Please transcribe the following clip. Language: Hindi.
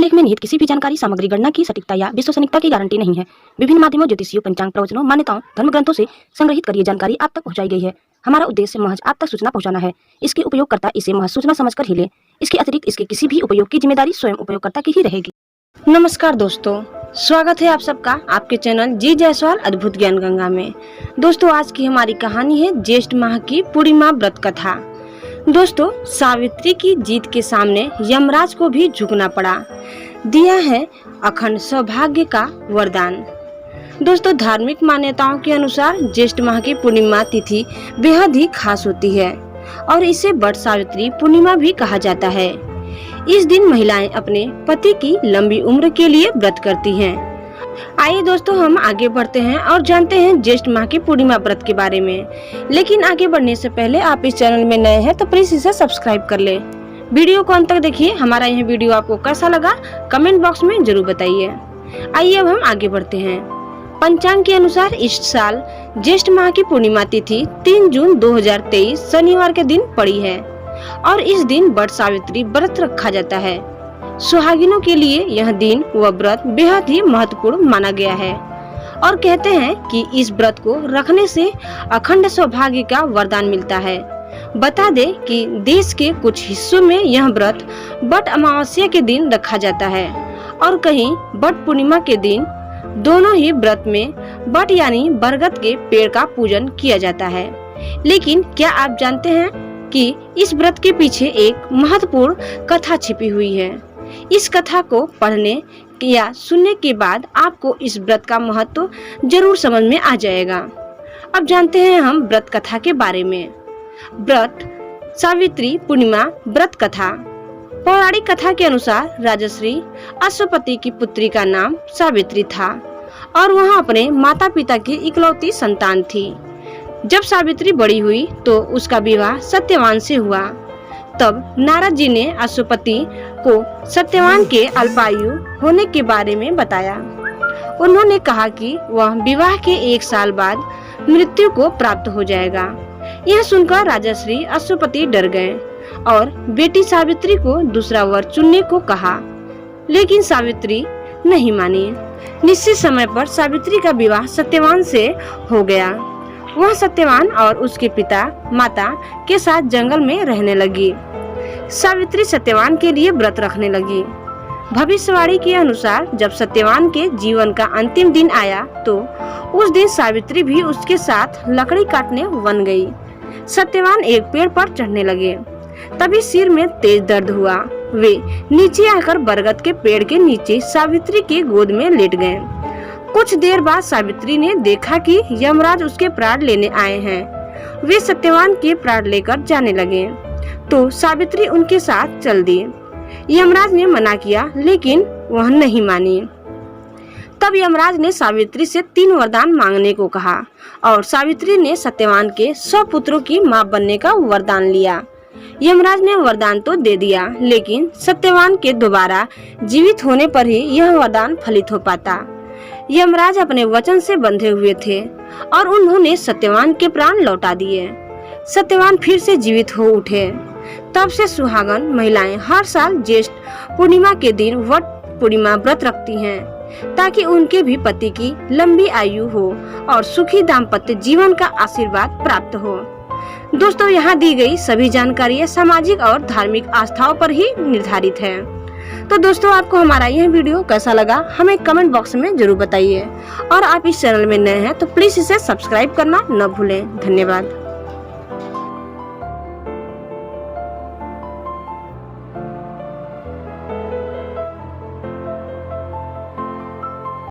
लेख में निहित किसी भी जानकारी, सामग्री, गणना की सटीकता या विश्वसनीयता की गारंटी नहीं है। विभिन्न माध्यमों, ज्योतिषियों, पंचांग, प्रवचनों, मान्यताओं, धर्म ग्रंथों से संग्रहित कर ये जानकारी आप तक पहुंचाई गई है। हमारा उद्देश्य महज आप तक सूचना पहुंचाना है। इसके उपयोगकर्ता इसे महज सूचना समझकर ही ले। इसके अतिरिक्त इसके किसी भी उपयोग की जिम्मेदारी स्वयं उपयोगकर्ता की ही रहेगी। नमस्कार दोस्तों, स्वागत है आप सबका आपके चैनल जी जायसवाल अद्भुत ज्ञान गंगा में। दोस्तों, आज की हमारी कहानी है ज्येष्ठ माह की पूर्णिमा व्रत कथा। दोस्तों, सावित्री की जीत के सामने यमराज को भी झुकना पड़ा। दिया है अखंड सौभाग्य का वरदान। दोस्तों, धार्मिक मान्यताओं के अनुसार ज्येष्ठ माह की पूर्णिमा तिथि बेहद ही खास होती है और इसे वट सावित्री पूर्णिमा भी कहा जाता है। इस दिन महिलाएं अपने पति की लंबी उम्र के लिए व्रत करती हैं। आइए दोस्तों, हम आगे बढ़ते हैं और जानते हैं ज्येष्ठ माह की पूर्णिमा व्रत के बारे में। लेकिन आगे बढ़ने से पहले आप इस चैनल में नए हैं तो प्लीज इसे सब्सक्राइब कर ले। वीडियो को अंत तक देखिए। हमारा यह वीडियो आपको कैसा लगा कमेंट बॉक्स में जरूर बताइए। आइए अब हम आगे बढ़ते हैं। पंचांग के अनुसार इस साल ज्येष्ठ माह की पूर्णिमा तिथि 3 जून 2023 शनिवार के दिन पड़ी है और इस दिन वट सावित्री व्रत रखा जाता है। सुहागिनों के लिए यह दिन व व्रत बेहद ही महत्वपूर्ण माना गया है और कहते हैं कि इस व्रत को रखने से अखंड सौभाग्य का वरदान मिलता है। बता दें कि देश के कुछ हिस्सों में यह व्रत वट अमावस्या के दिन रखा जाता है और कहीं वट पूर्णिमा के दिन। दोनों ही व्रत में वट यानी बरगद के पेड़ का पूजन किया जाता है। लेकिन क्या आप जानते हैं कि इस व्रत के पीछे एक महत्वपूर्ण कथा छिपी हुई है। इस कथा को पढ़ने या सुनने के बाद आपको इस व्रत का महत्व जरूर समझ में आ जाएगा। अब जानते हैं हम व्रत कथा के बारे में। व्रत सावित्री पूर्णिमा व्रत कथा। पौराणिक कथा के अनुसार राजश्री अश्वपति की पुत्री का नाम सावित्री था और वह अपने माता पिता की इकलौती संतान थी। जब सावित्री बड़ी हुई तो उसका विवाह सत्यवान से हुआ। तब नारद जी ने अश्वपति को सत्यवान के अल्पायु होने के बारे में बताया। उन्होंने कहा कि वह विवाह के 1 साल बाद मृत्यु को प्राप्त हो जाएगा। यह सुनकर राजश्री अश्वपति डर गए और बेटी सावित्री को दूसरा वर चुनने को कहा, लेकिन सावित्री नहीं मानी। निश्चित समय पर सावित्री का विवाह सत्यवान से हो गया। वह सत्यवान और उसके पिता माता के साथ जंगल में रहने लगी। सावित्री सत्यवान के लिए व्रत रखने लगी। भविष्यवाणी के अनुसार जब सत्यवान के जीवन का अंतिम दिन आया तो उस दिन सावित्री भी उसके साथ लकड़ी काटने वन गई। सत्यवान एक पेड़ पर चढ़ने लगे। तभी सिर में तेज दर्द हुआ। वे नीचे आकर बरगद के पेड़ के नीचे सावित्री के गोद में लेट गए। कुछ देर बाद सावित्री ने देखा कि यमराज उसके प्राण लेने आए हैं। वे सत्यवान के प्राण लेकर जाने लगे तो सावित्री उनके साथ चल दी। यमराज ने मना किया लेकिन वह नहीं मानी। तब यमराज ने सावित्री से 3 वरदान मांगने को कहा और सावित्री ने सत्यवान के 100 पुत्रों की मां बनने का वरदान लिया। यमराज ने वरदान तो दे दिया, लेकिन सत्यवान के दोबारा जीवित होने पर ही यह वरदान फलित हो पाता। यमराज अपने वचन से बंधे हुए थे और उन्होंने सत्यवान के प्राण लौटा दिए। सत्यवान फिर से जीवित हो उठे। तब से सुहागन महिलाएं हर साल ज्येष्ठ पूर्णिमा के दिन वट पूर्णिमा व्रत रखती हैं ताकि उनके भी पति की लंबी आयु हो और सुखी दाम्पत्य जीवन का आशीर्वाद प्राप्त हो। दोस्तों, यहाँ दी गई सभी जानकारियाँ सामाजिक और धार्मिक आस्थाओं पर ही निर्धारित है। तो दोस्तों, आपको हमारा यह वीडियो कैसा लगा हमें कमेंट बॉक्स में जरूर बताइए और आप इस चैनल में नए हैं तो प्लीज इसे सब्सक्राइब करना न भूलें। धन्यवाद।